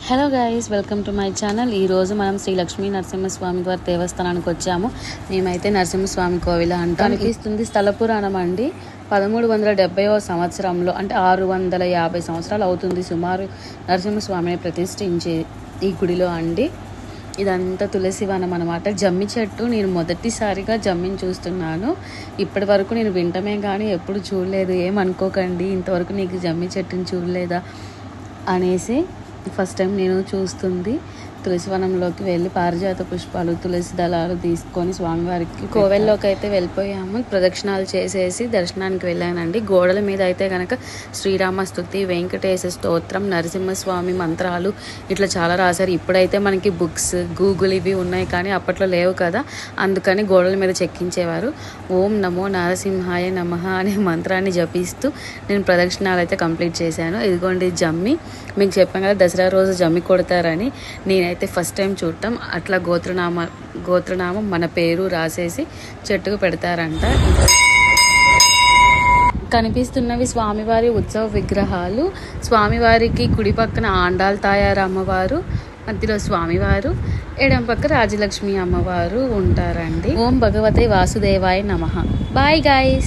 Hello guys, welcome to my channel. ఈరోజు మనం శ్రీ లక్ష్మీ నరసింహస్వామి వారి దేవస్థానానికి వచ్చాము. మేమైతే నరసింహస్వామి కోవిల అంటాం. కనిపిస్తుంది స్థల పురాణం అండి. 1370వ సంవత్సరంలో అంటే 650 సంవత్సరాలు అవుతుంది సుమారు నరసింహస్వామిని ప్రతిష్ఠించే ఈ గుడిలో అండి. ఇదంతా తులసి వనం అనమాట. జమ్మి చెట్టు. నేను మొదటిసారిగా జమ్మిని చూస్తున్నాను. ఇప్పటి వరకు నేను వింటమే కానీ ఎప్పుడు చూడలేదు. ఏమనుకోకండి, ఇంతవరకు నీకు జమ్మి చెట్టుని చూడలేదా అనేసి ఫస్ట్ టైం నేను చూస్తుంది. తులసివనంలోకి వెళ్ళి పారిజాత పుష్పాలు, తులసి దళాలు తీసుకొని స్వామివారికి కోవెల్లోకి అయితే వెళ్ళిపోయాము. ప్రదక్షిణాలు చేసేసి దర్శనానికి వెళ్ళానండి. గోడల మీద అయితే కనుక శ్రీరామ స్తుతి, వెంకటేశ స్తోత్రం, నరసింహస్వామి మంత్రాలు ఇట్లా చాలా రాశారు. ఇప్పుడైతే మనకి బుక్స్, గూగుల్ ఇవి ఉన్నాయి కానీ అప్పట్లో లేవు కదా, అందుకని గోడల మీద చెక్కించేవారు. ఓం నమో నరసింహాయ నమః అనే మంత్రాన్ని జపిస్తూ నేను ప్రదక్షిణాలు అయితే కంప్లీట్ చేశాను. ఇదిగోండి జమ్మి. మీకు చెప్పాను కదా దసరా రోజు జమ్మి కొడతారని. నేనైతే ఫస్ట్ టైం చూడటం. అట్లా గోత్రనామం మన పేరు రాసేసి చెట్టుకు పెడతారంట. కనిపిస్తున్నవి స్వామివారి ఉత్సవ విగ్రహాలు. స్వామివారికి కుడి పక్కన ఆండాల్ తాయారు అమ్మవారు, మధ్యలో స్వామివారు, ఎడం పక్క రాజలక్ష్మి అమ్మవారు ఉంటారండి. ఓం భగవతే వాసుదేవాయ నమః. Bye guys.